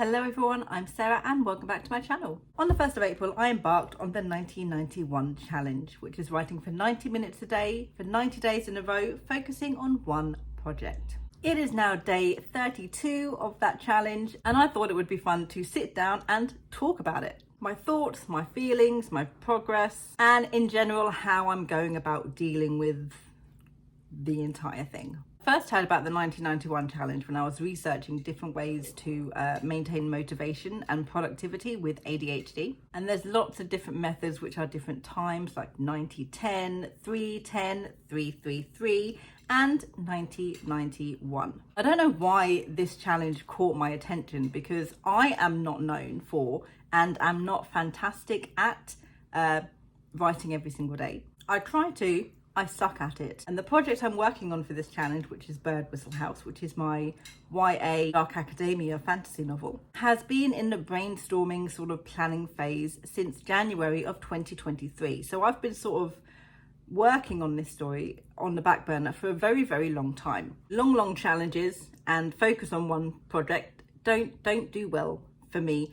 Hello everyone, I'm Sarah and welcome back to my channel. On the 1st of April, I embarked on the 1991 challenge, which is writing for 90 minutes a day for 90 days in a row, focusing on one project. It is now day 32 of that challenge, and I thought it would be fun to sit down and talk about it. My thoughts, my feelings, my progress, and in general, how I'm going about dealing with the entire thing. First heard about the 1991 challenge when I was researching different ways to maintain motivation and productivity with ADHD. And there's lots of different methods which are different times, like 90-10, 3-10, 3-3-3, and 90-91. I don't know why this challenge caught my attention, because I am not known for and am not fantastic at writing every single day. I suck at it. And the project I'm working on for this challenge, which is Bird Whistle House, which is my YA Dark Academia fantasy novel, has been in the brainstorming sort of planning phase since January of 2023. So I've been sort of working on this story on the back burner for a very, very long time. Long challenges and focus on one project don't do well for me.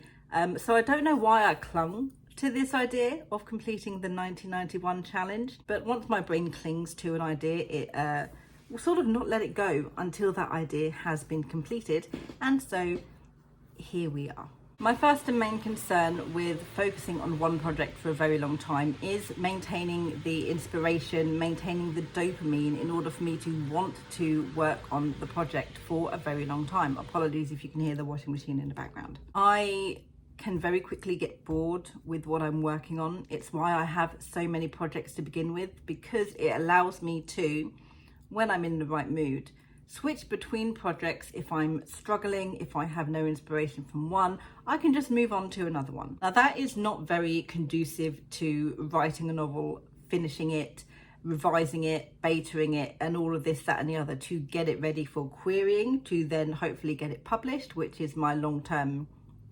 So I don't know why I clung to this idea of completing the 1991 challenge, but once my brain clings to an idea, it will sort of not let it go until that idea has been completed. And so here we are. My first and main concern with focusing on one project for a very long time is maintaining the inspiration, maintaining the dopamine in order for me to want to work on the project for a very long time. Apologies if you can hear the washing machine in the background. I can very quickly get bored with what I'm working on. It's why I have so many projects to begin with, because it allows me to, when I'm in the right mood, switch between projects. If I'm struggling, if I have no inspiration from one, I can just move on to another one. Now that is not very conducive to writing a novel, finishing it, revising it, betaing it, and all of this, that and the other to get it ready for querying, to then hopefully get it published, which is my long-term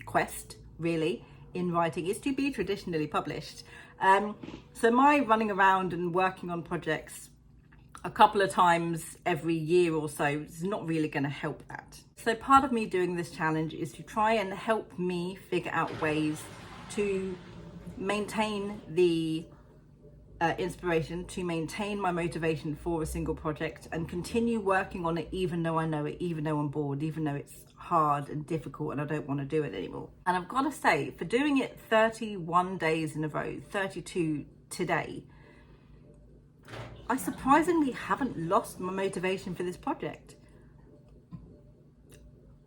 quest really in writing, is to be traditionally published. So my running around and working on projects a couple of times every year or so is not really going to help that. So part of me doing this challenge is to try and help me figure out ways to maintain the inspiration, to maintain my motivation for a single project and continue working on it even though I know it, even though I'm bored, even though it's hard and difficult and I don't want to do it anymore. And I've got to say, for doing it 31 days in a row, 32 today, I surprisingly haven't lost my motivation for this project.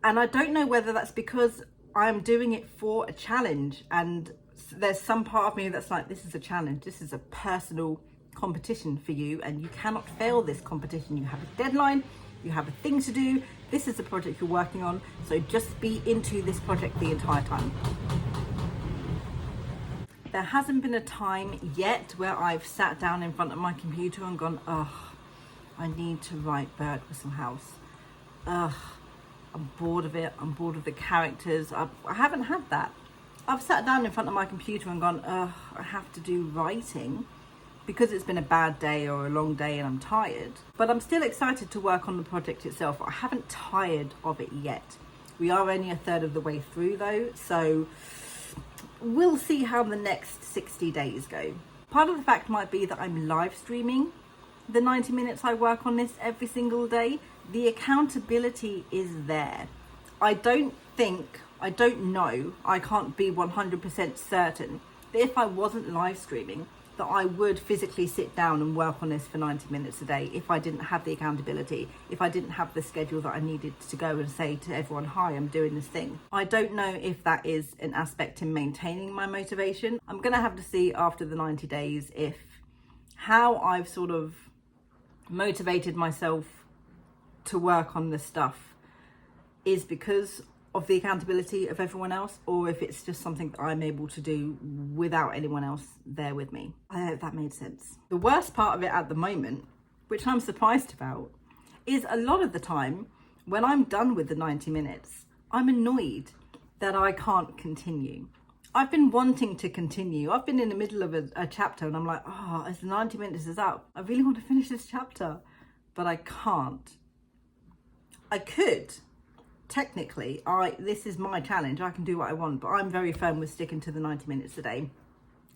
And I don't know whether that's because I'm doing it for a challenge, and there's some part of me that's like, this is a challenge, this is a personal competition for you, and you cannot fail this competition. You have a deadline, you have a thing to do, this is the project you're working on, so just be into this project the entire time. There hasn't been a time yet where I've sat down in front of my computer and gone, ugh, I need to write Bird Whistle House. Ugh, I'm bored of it, I'm bored of the characters. I haven't had that. I've sat down in front of my computer and gone, ugh, I have to do writing because it's been a bad day or a long day and I'm tired. But I'm still excited to work on the project itself. I haven't tired of it yet. We are only a third of the way through though, so we'll see how the next 60 days go. Part of the fact might be that I'm live streaming the 90 minutes I work on this every single day. The accountability is there. I don't know, I can't be 100% certain that if I wasn't live streaming, that I would physically sit down and work on this for 90 minutes a day if I didn't have the accountability, if I didn't have the schedule that I needed to go and say to everyone, hi, I'm doing this thing. I don't know if that is an aspect in maintaining my motivation. I'm gonna have to see after the 90 days if how I've sort of motivated myself to work on this stuff is because of the accountability of everyone else, or if it's just something that I'm able to do without anyone else there with me. I hope that made sense. The worst part of it at the moment, which I'm surprised about, is a lot of the time when I'm done with the 90 minutes, I'm annoyed that I can't continue. I've been wanting to continue. I've been in the middle of a chapter and I'm like, oh, as the 90 minutes is up, I really want to finish this chapter, but I can't. I could, technically, this is my challenge. I can do what I want, but I'm very firm with sticking to the 90 minutes a day.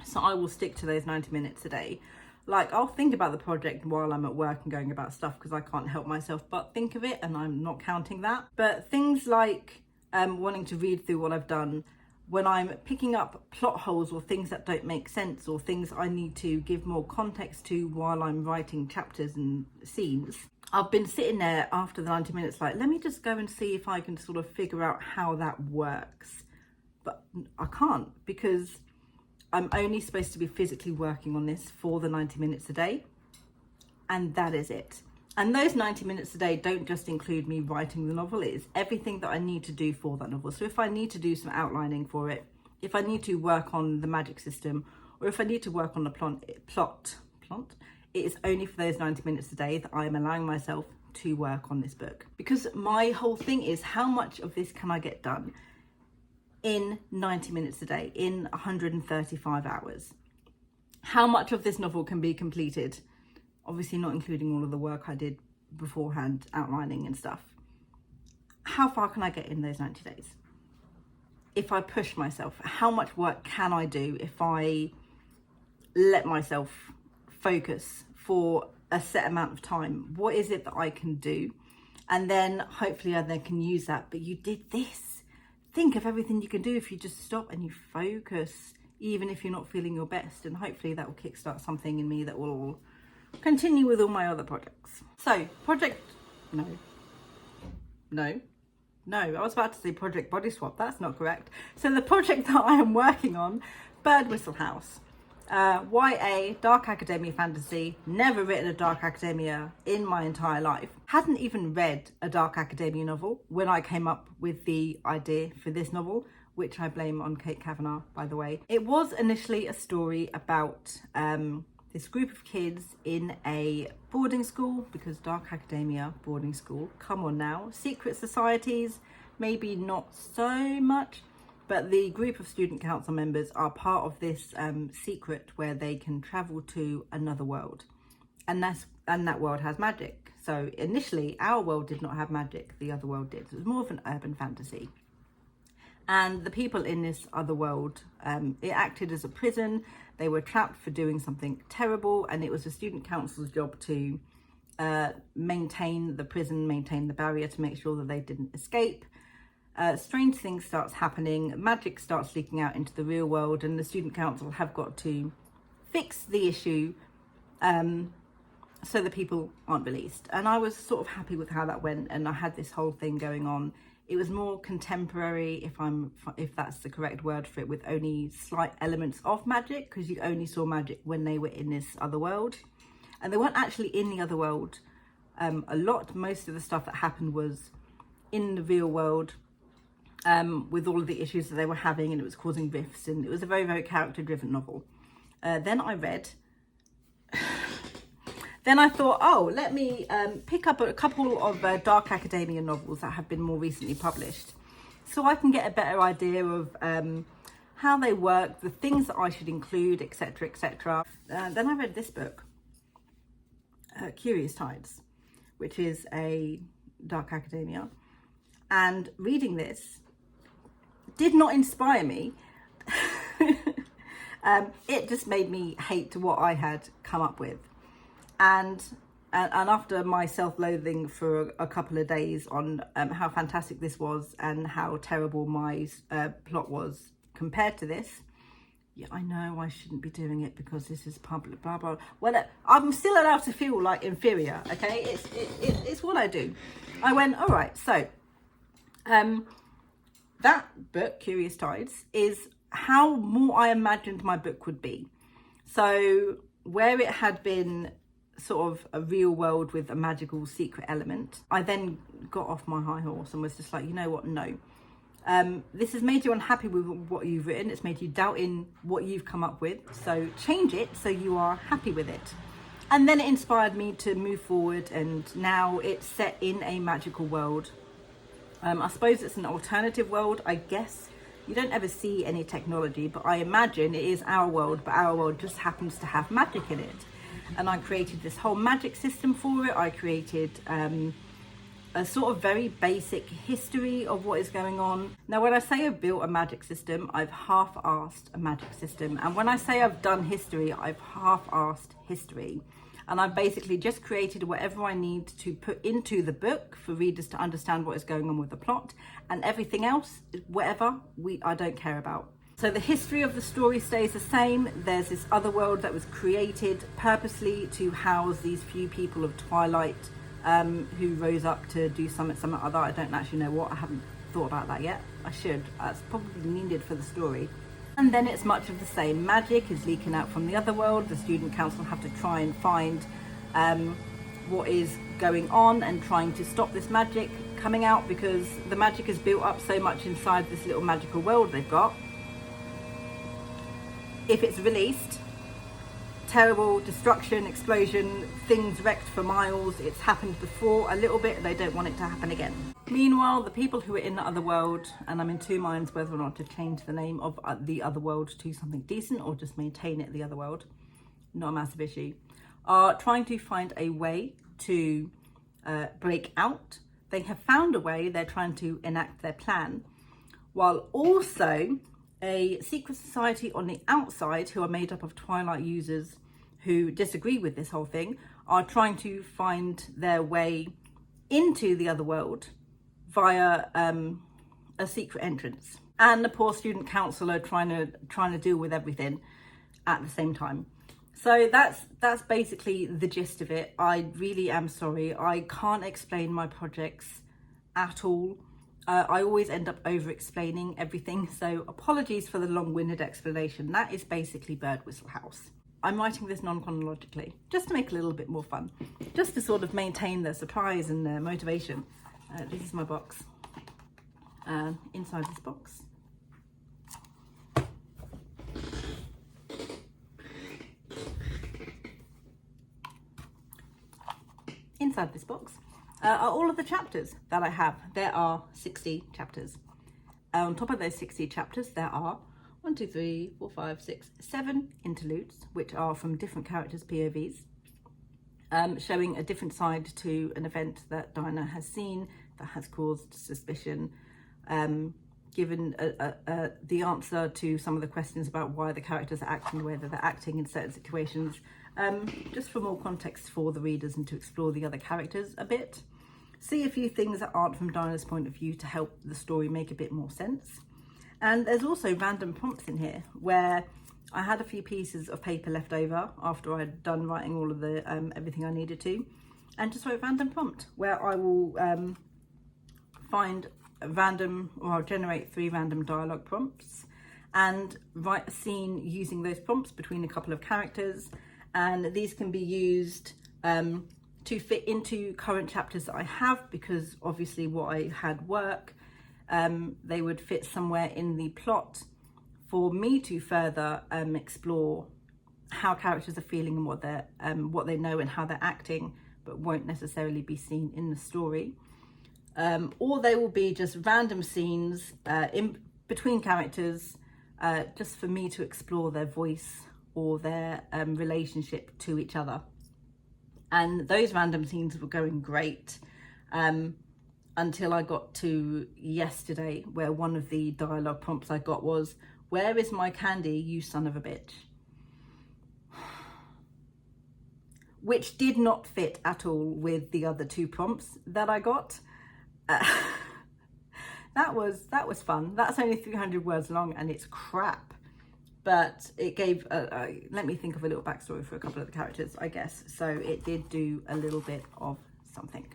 So I will stick to those 90 minutes a day. Like, I'll think about the project while I'm at work and going about stuff, because I can't help myself but think of it, and I'm not counting that. But things like wanting to read through what I've done, when I'm picking up plot holes or things that don't make sense, or things I need to give more context to while I'm writing chapters and scenes, I've been sitting there after the 90 minutes like, let me just go and see if I can sort of figure out how that works. But I can't, because I'm only supposed to be physically working on this for the 90 minutes a day, and that is it. And those 90 minutes a day don't just include me writing the novel, it is everything that I need to do for that novel. So if I need to do some outlining for it, if I need to work on the magic system, or if I need to work on the plot, it is only for those 90 minutes a day that I am allowing myself to work on this book. Because my whole thing is, how much of this can I get done in 90 minutes a day, in 135 hours? How much of this novel can be completed? Obviously not including all of the work I did beforehand, outlining and stuff. How far can I get in those 90 days? If I push myself, how much work can I do if I let myself focus for a set amount of time? What is it that I can do? And then hopefully I then can use that. But you did this. Think of everything you can do if you just stop and you focus, even if you're not feeling your best. And hopefully that will kickstart something in me that will continue with all my other projects. So I was about to say Project Body Swap. That's not correct. So the project that I am working on, Bird Whistle House, YA, dark academia fantasy. Never written a dark academia in my entire life. Hadn't even read a dark academia novel when I came up with the idea for this novel, which I blame on Kate Kavanagh, by the way. It was initially a story about this group of kids in a boarding school, because dark academia, boarding school, come on now. Secret societies, maybe not so much, but the group of student council members are part of this secret where they can travel to another world, and that world has magic. So initially our world did not have magic, the other world did. So it was more of an urban fantasy. And the people in this other world, it acted as a prison. They were trapped for doing something terrible, and it was the student council's job to maintain the prison, maintain the barrier to make sure that they didn't escape. Strange things starts happening, magic starts leaking out into the real world, and the student council have got to fix the issue so the people aren't released. And I was sort of happy with how that went, and I had this whole thing going on. It was more contemporary, if that's the correct word for it, with only slight elements of magic, because you only saw magic when they were in this other world. And they weren't actually in the other world a lot. Most of the stuff that happened was in the real world, with all of the issues that they were having, and it was causing rifts, and it was a very, very character-driven novel. Then I read... Then I thought, oh, let me pick up a couple of dark academia novels that have been more recently published, so I can get a better idea of how they work, the things that I should include, etc., etc. Then I read this book, Curious Tides, which is a dark academia, and reading this did not inspire me. It just made me hate what I had come up with. And after my self-loathing for a couple of days on how fantastic this was and how terrible my plot was compared to this, yeah, I know I shouldn't be doing it because this is public, blah, blah. Well, I'm still allowed to feel like inferior, okay? It's what I do. I went, all right, so that book, Curious Tides, is how more I imagined my book would be. So where it had been sort of a real world with a magical secret element, I then got off my high horse and was just like, you know what, no. This has made you unhappy with what you've written. It's made you doubt in what you've come up with. So change it so you are happy with it. And then it inspired me to move forward, and now it's set in a magical world. I suppose it's an alternative world, I guess. You don't ever see any technology, but I imagine it is our world, but our world just happens to have magic in it. And I created this whole magic system for it. I created a sort of very basic history of what is going on. Now, when I say I've built a magic system, I've half-assed a magic system. And when I say I've done history, I've half-assed history. And I've basically just created whatever I need to put into the book for readers to understand what is going on with the plot, and everything else, whatever, I don't care about. So the history of the story stays the same. There's this other world that was created purposely to house these few people of Twilight who rose up to do something other. I don't actually know what. I haven't thought about that yet. I should. That's probably needed for the story. And then it's much of the same. Magic is leaking out from the other world. The student council have to try and find what is going on and trying to stop this magic coming out, because the magic is built up so much inside this little magical world they've got. If it's released, terrible destruction, explosion, things wrecked for miles. It's happened before a little bit, they don't want it to happen again. Meanwhile, the people who are in the other world, and I'm in two minds whether or not to change the name of the other world to something decent or just maintain it the other world, not a massive issue, are trying to find a way to break out. They have found a way, they're trying to enact their plan, while also a secret society on the outside, who are made up of Twilight users who disagree with this whole thing, are trying to find their way into the other world via a secret entrance. And the poor student council are trying to deal with everything at the same time. So that's basically the gist of it. I really am sorry. I can't explain my projects at all. I always end up over-explaining everything, so apologies for the long-winded explanation. That is basically Birdwhistle House. I'm writing this non-chronologically, just to make it a little bit more fun, just to sort of maintain the surprise and the motivation. This is my box. Inside this box, are all of the chapters that I have. There are 60 chapters. On top of those 60 chapters, there are 1, 2, 3, 4, 5, 6, 7 interludes, which are from different characters' POVs, showing a different side to an event that Dinah has seen that has caused suspicion, given the answer to some of the questions about why the characters are acting the way that they're acting in certain situations, just for more context for the readers and to explore the other characters a bit. See a few things that aren't from Dinah's point of view to help the story make a bit more sense. And there's also random prompts in here where I had a few pieces of paper left over after I'd done writing all of the everything I needed to, and just wrote a random prompt where I will find a random, or I'll generate 3 random dialogue prompts and write a scene using those prompts between a couple of characters. And these can be used to fit into current chapters that I have, because obviously what I had work, they would fit somewhere in the plot for me to further explore how characters are feeling and what they know and how they're acting, but won't necessarily be seen in the story. Or they will be just random scenes in between characters, just for me to explore their voice or their relationship to each other. And those random scenes were going great until I got to yesterday, where one of the dialogue prompts I got was, "Where is my candy, you son of a bitch?" Which did not fit at all with the other 2 prompts that I got. That was fun. That's only 300 words long and it's crap. But it gave, let me think of a little backstory for a couple of the characters, I guess. So it did do a little bit of something.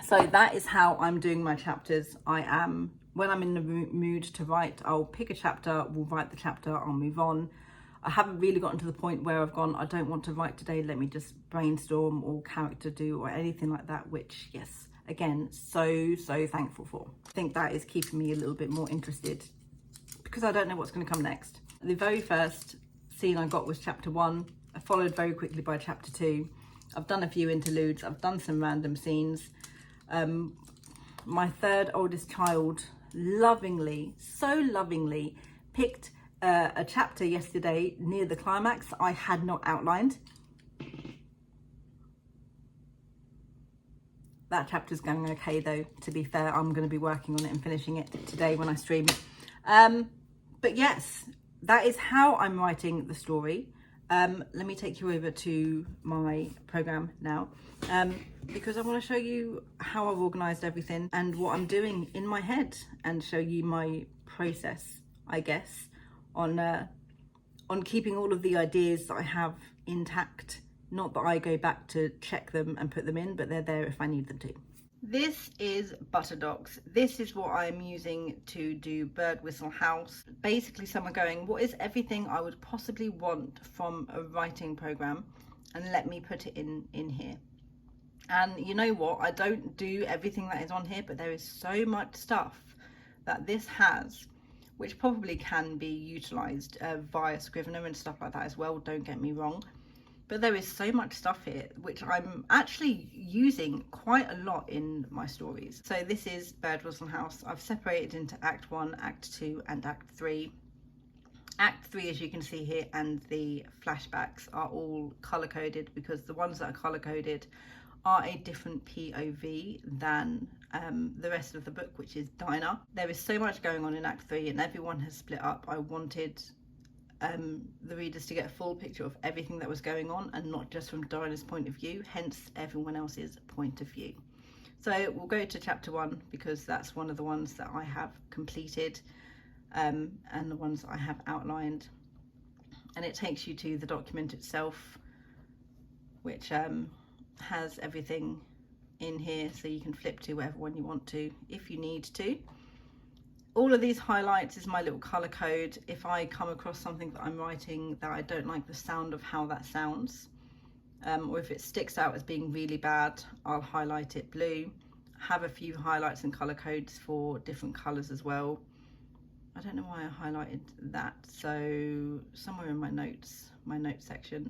So that is how I'm doing my chapters. When I'm in the mood to write, I'll pick a chapter, we'll write the chapter, I'll move on. I haven't really gotten to the point where I've gone, I don't want to write today, let me just brainstorm or character do or anything like that, which, yes, again, so thankful for. I think that is keeping me a little bit more interested, because I don't know what's going to come next. The very first scene I got was chapter 1, followed very quickly by chapter 2. I've done a few interludes, I've done some random scenes. My 3rd oldest child so lovingly picked a chapter yesterday near the climax I had not outlined. That chapter's going okay though, to be fair. I'm going to be working on it and finishing it today when I stream. But yes, that is how I'm writing the story. Let me take you over to my program now, because I want to show you how I've organised everything and what I'm doing in my head, and show you my process, I guess, on keeping all of the ideas that I have intact. Not that I go back to check them and put them in, but they're there if I need them to. This is Butterdocs. This is what I'm using to do Bird Whistle House. Basically, someone going, what is everything I would possibly want from a writing program, and let me put it in here. And you know what? I don't do everything that is on here, but there is so much stuff that this has, which probably can be utilized via Scrivener and stuff like that as well, don't get me wrong. But there is so much stuff here, which I'm actually using quite a lot in my stories. So this is Bird Whistle House. I've separated into Act 1, Act 2 and Act 3. Act 3, as you can see here, and the flashbacks are all colour-coded, because the ones that are colour-coded are a different POV than the rest of the book, which is Dinah. There is so much going on in Act 3 and everyone has split up. I wanted the readers to get a full picture of everything that was going on, and not just from Dinah's point of view, hence everyone else's point of view. So we'll go to chapter 1, because that's one of the ones that I have completed, and the ones I have outlined, and it takes you to the document itself, which has everything in here, so you can flip to whatever one you want to if you need to. All of these highlights is my little colour code. If I come across something that I'm writing that I don't like the sound of how that sounds, or if it sticks out as being really bad, I'll highlight it blue. Have a few highlights and colour codes for different colours as well. I don't know why I highlighted that, so somewhere in my notes section.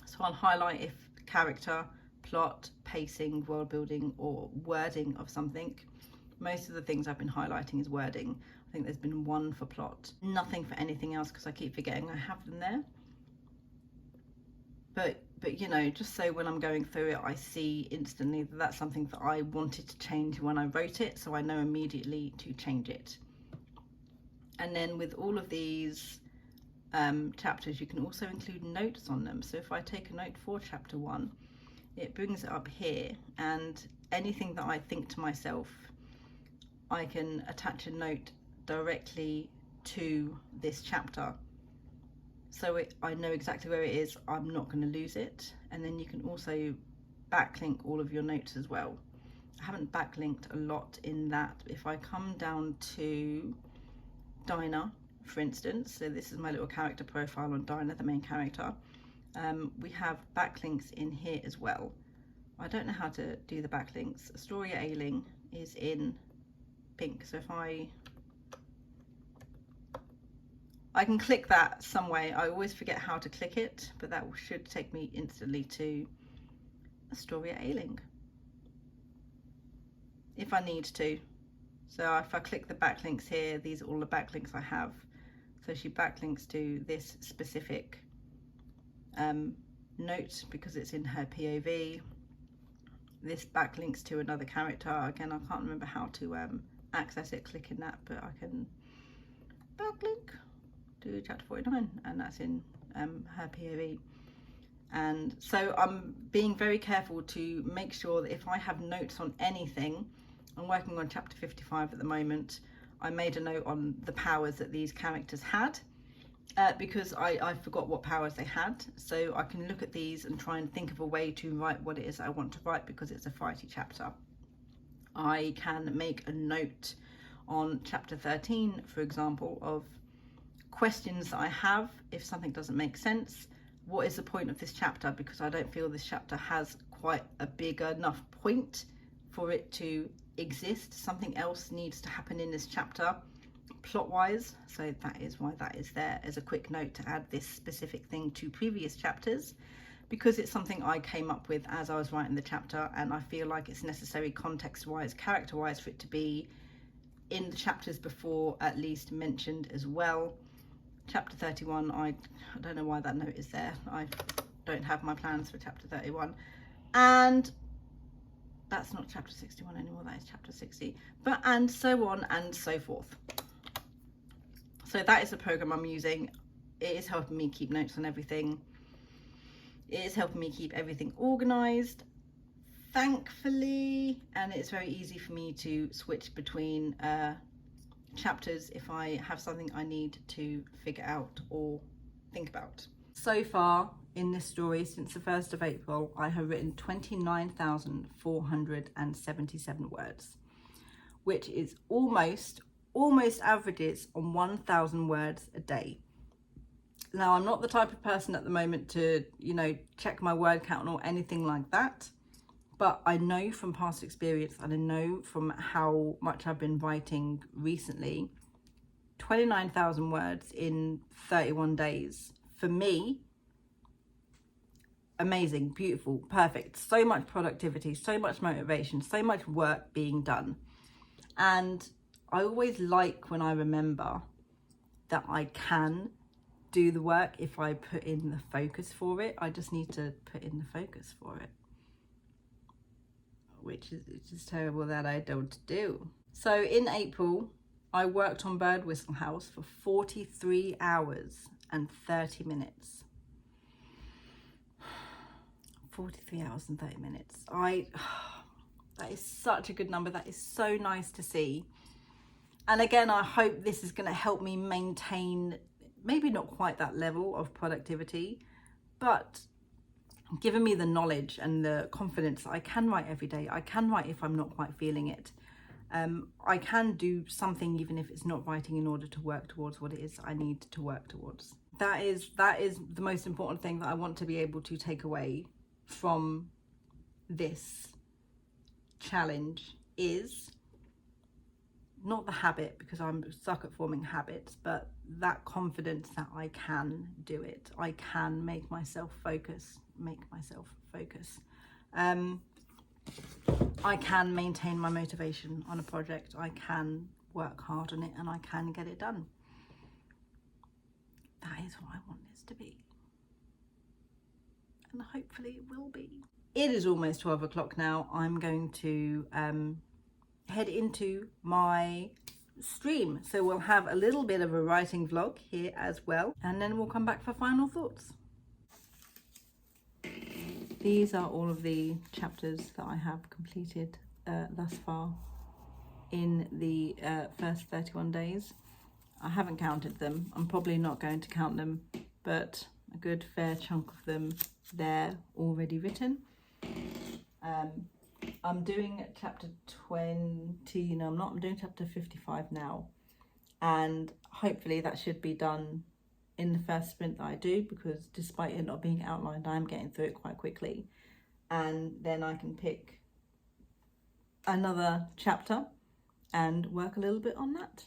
So I'll highlight if character, plot, pacing, world building or wording of something. Most of the things I've been highlighting is wording. I think there's been one for plot, nothing for anything else, because I keep forgetting I have them there. But you know, just so when I'm going through it, I see instantly that that's something that I wanted to change when I wrote it, so I know immediately to change it. And then with all of these chapters, you can also include notes on them. So if I take a note for chapter 1, it brings it up here, and anything that I think to myself, I can attach a note directly to this chapter, so I know exactly where it is. I'm not going to lose it. And then you can also backlink all of your notes as well. I haven't backlinked a lot in that. If I come down to Dinah, for instance, so this is my little character profile on Dinah, the main character, we have backlinks in here as well. I don't know how to do the backlinks. Astoria Ailing is in pink, so if I can click that some way. I always forget how to click it, but that should take me instantly to Astoria Ailing if I need to. So if I click the backlinks here, these are all the backlinks I have. So she backlinks to this specific note because it's in her POV. This backlinks to another character. Again, I can't remember how to access it clicking that, but I can backlink to chapter 49, and that's in her POV. And so I'm being very careful to make sure that if I have notes on anything, I'm working on chapter 55 at the moment, I made a note on the powers that these characters had, because I forgot what powers they had. So I can look at these and try and think of a way to write what it is I want to write, because it's a fighty chapter. I can make a note on chapter 13, for example, of questions that I have if something doesn't make sense. What is the point of this chapter? Because I don't feel this chapter has quite a big enough point for it to exist. Something else needs to happen in this chapter plot wise, so that is why that is there as a quick note to add this specific thing to previous chapters, because it's something I came up with as I was writing the chapter, and I feel like it's necessary context wise, character wise, for it to be in the chapters before at least mentioned as well. Chapter 31, I don't know why that note is there. I don't have my plans for chapter 31. And That's not chapter 61 anymore, that is chapter 60. But and so on and so forth. So that is the program I'm using. It is helping me keep notes on everything. It is helping me keep everything organized, thankfully, and it's very easy for me to switch between chapters if I have something I need to figure out or think about. So far in this story, since the 1st of April, I have written 29,477 words, which is almost averages on 1,000 words a day. Now, I'm not the type of person at the moment to, you know, check my word count or anything like that. But I know from past experience, and I know from how much I've been writing recently, 29,000 words in 31 days. For me, amazing, beautiful, perfect. So much productivity, so much motivation, so much work being done. And I always like when I remember that I can do the work if I put in the focus for it. I just need to put in the focus for it, which is terrible that I don't do. So in April, I worked on Bird Whistle House for 43 hours and 30 minutes. 43 hours and 30 minutes. That is such a good number. That is so nice to see. And again, I hope this is going to help me maintain, maybe not quite that level of productivity, but given me the knowledge and the confidence that I can write every day. I can write if I'm not quite feeling it. I can do something even if it's not writing, in order to work towards what it is I need to work towards. That is the most important thing that I want to be able to take away from this challenge, is not the habit, because I'm stuck at forming habits, but that confidence that I can do it. I can make myself focus. I can maintain my motivation on a project. I can work hard on it, and I can get it done. That is what I want this to be. And hopefully it will be. It is almost 12 o'clock now. I'm going to head into my stream. So we'll have a little bit of a writing vlog here as well. And then we'll come back for final thoughts. These are all of the chapters that I have completed thus far in the first 31 days. I haven't counted them. I'm probably not going to count them, but a good fair chunk of them there already written. I'm doing chapter 20, no I'm not, I'm doing chapter 55 now, and hopefully that should be done in the first sprint that I do, because despite it not being outlined, I'm getting through it quite quickly, and then I can pick another chapter and work a little bit on that.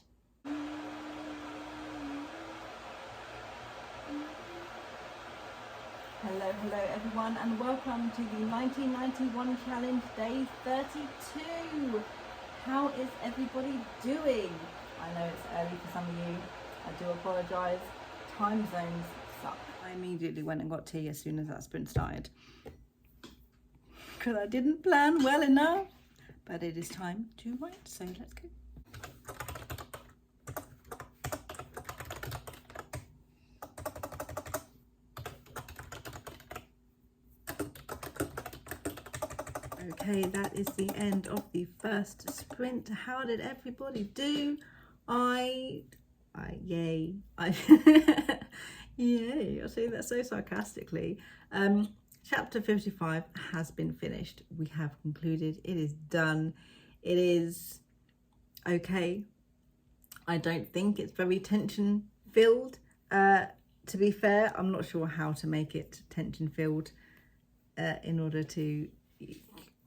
Hello everyone, and welcome to the 1991 challenge, day 32. How is everybody doing? I know it's early for some of you. I do apologise. Time zones suck. I immediately went and got tea as soon as that sprint started, because I didn't plan well enough. But it is time to write, so let's go. Okay, that is the end of the first sprint. How did everybody do? Yay. Yay, I say that so sarcastically. Chapter 55 has been finished. We have concluded. It is done. It is okay. I don't think it's very tension filled. To be fair, I'm not sure how to make it tension filled in order to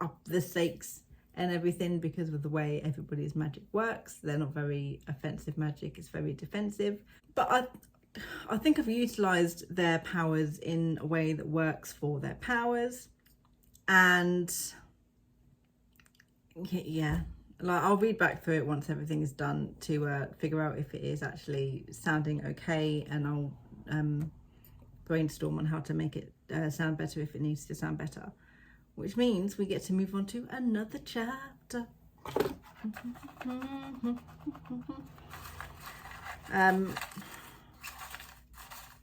up the stakes and everything, because of the way everybody's magic works. They're not very offensive magic, it's very defensive. But I think I've utilised their powers in a way that works for their powers. And yeah, like I'll read back through it once everything is done to figure out if it is actually sounding okay, and I'll brainstorm on how to make it sound better if it needs to sound better. which means we get to move on to another chapter.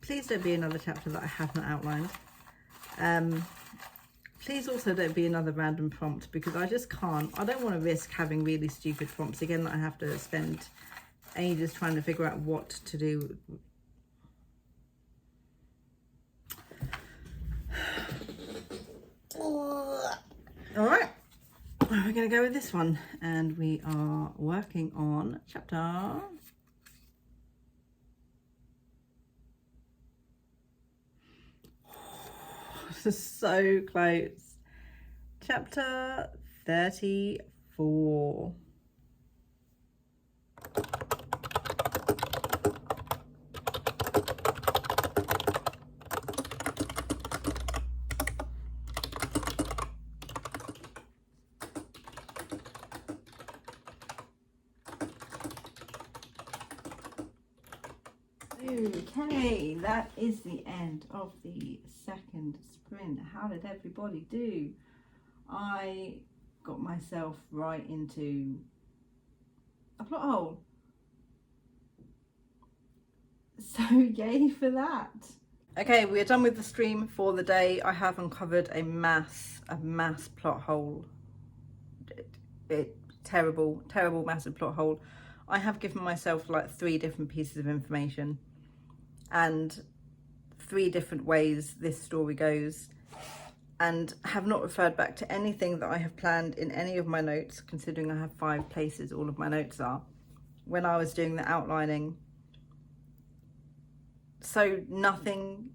Please don't be another chapter that I have not outlined. Please also don't be another random prompt, because I just can't. I don't want to risk having really stupid prompts again that I have to spend ages trying to figure out what to do. All right, we're going to go with this one, and we are working on chapter so close. Chapter 34. Okay, that is the end of the second sprint. How did everybody do? I got myself right into a plot hole. So yay for that. Okay, we are done with the stream for the day. I have uncovered a mass plot hole. Terrible massive plot hole. I have given myself like 3 different pieces of information and 3 different ways this story goes, and have not referred back to anything that I have planned in any of my notes, considering I have 5 places all of my notes are, when I was doing the outlining. So nothing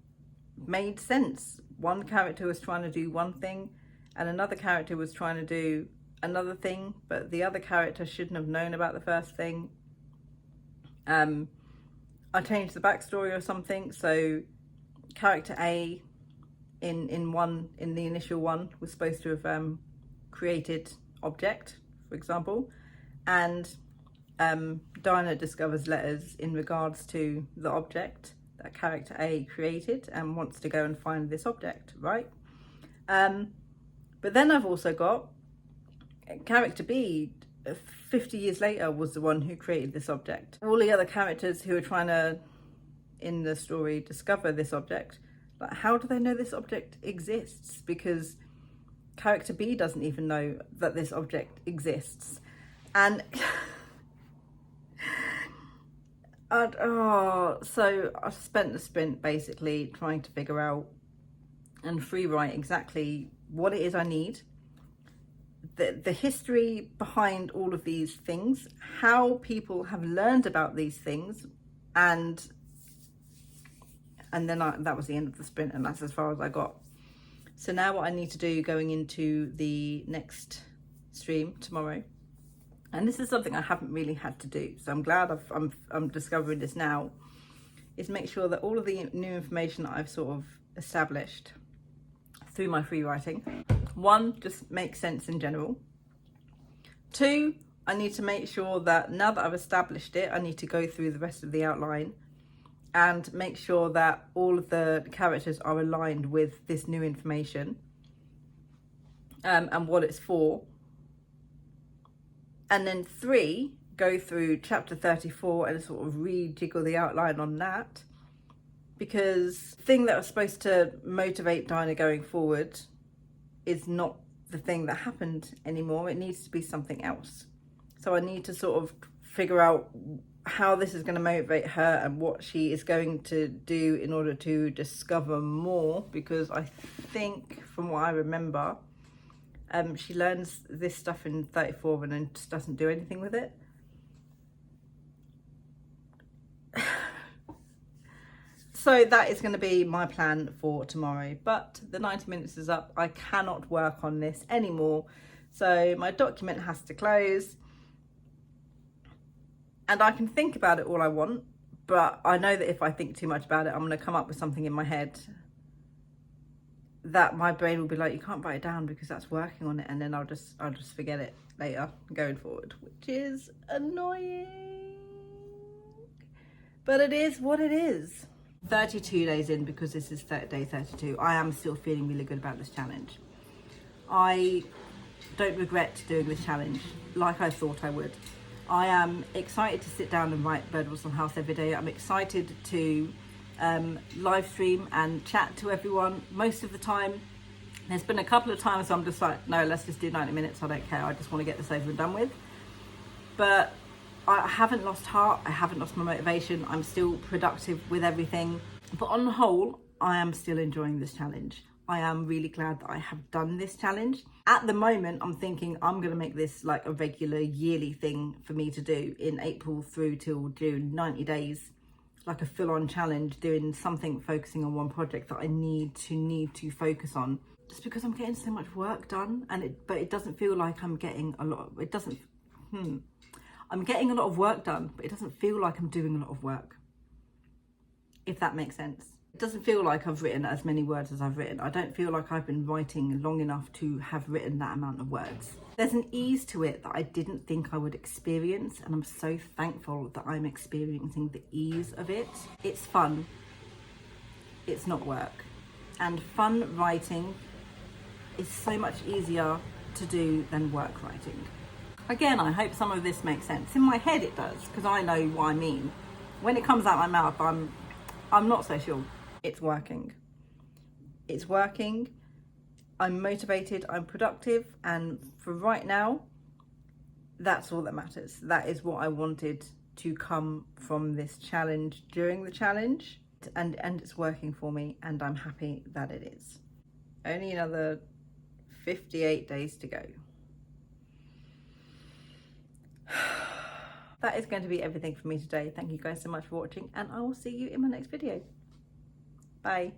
made sense. One character was trying to do one thing and another character was trying to do another thing, but the other character shouldn't have known about the first thing. I changed the backstory or something, so character A in the initial one was supposed to have created object, for example, and Dinah discovers letters in regards to the object that character A created and wants to go and find this object, right? But then I've also got character B, 50 years later, was the one who created this object. All the other characters who are trying to, in the story, discover this object, like, how do they know this object exists? Because character B doesn't even know that this object exists. And so I spent the sprint basically trying to figure out and free write exactly what it is I need, the history behind all of these things, how people have learned about these things, and then that was the end of the sprint, and that's as far as I got. So now what I need to do going into the next stream tomorrow, and this is something I haven't really had to do, so I'm glad I'm discovering this now, is make sure that all of the new information that I've sort of established through my free writing, 1, just makes sense in general. 2, I need to make sure that now that I've established it, I need to go through the rest of the outline and make sure that all of the characters are aligned with this new information and what it's for. And then 3, go through chapter 34 and sort of rejiggle the outline on that, because the thing that was supposed to motivate Dinah going forward is not the thing that happened anymore. It needs to be something else. So I need to sort of figure out how this is going to motivate her and what she is going to do in order to discover more, because I think from what I remember, she learns this stuff in 34 and then just doesn't do anything with it. So that is going to be my plan for tomorrow, but the 90 minutes is up. I cannot work on this anymore, so my document has to close, and I can think about it all I want, but I know that if I think too much about it, I'm going to come up with something in my head that my brain will be like, you can't write it down because that's working on it, and then I'll just forget it later going forward, which is annoying, but it is what it is. 32 days in, because this is day 32, I am still feeling really good about this challenge. I don't regret doing this challenge like I thought I would. I am excited to sit down and write Bird Rules on House every day. I'm excited to live stream and chat to everyone most of the time. There's been a couple of times I'm just like, no, let's just do 90 minutes. I don't care. I just want to get this over and done with. But I haven't lost heart. I haven't lost my motivation. I'm still productive with everything. But on the whole, I am still enjoying this challenge. I am really glad that I have done this challenge. At the moment, I'm thinking I'm going to make this like a regular yearly thing for me to do in April through till June, 90 days, like a full-on challenge, doing something focusing on one project that I need to focus on. Just because I'm getting so much work done, but it doesn't feel like I'm getting a lot. I'm getting a lot of work done, but it doesn't feel like I'm doing a lot of work. If that makes sense. It doesn't feel like I've written as many words as I've written. I don't feel like I've been writing long enough to have written that amount of words. There's an ease to it that I didn't think I would experience, and I'm so thankful that I'm experiencing the ease of it. It's fun. It's not work. And fun writing is so much easier to do than work writing. Again, I hope some of this makes sense. In my head it does, because I know what I mean. When it comes out my mouth, I'm not so sure. It's working. It's working. I'm motivated, I'm productive, and for right now, that's all that matters. That is what I wanted to come from this challenge during the challenge, and it's working for me, and I'm happy that it is. Only another 58 days to go. That is going to be everything for me today. Thank you guys so much for watching, and I will see you in my next video. Bye.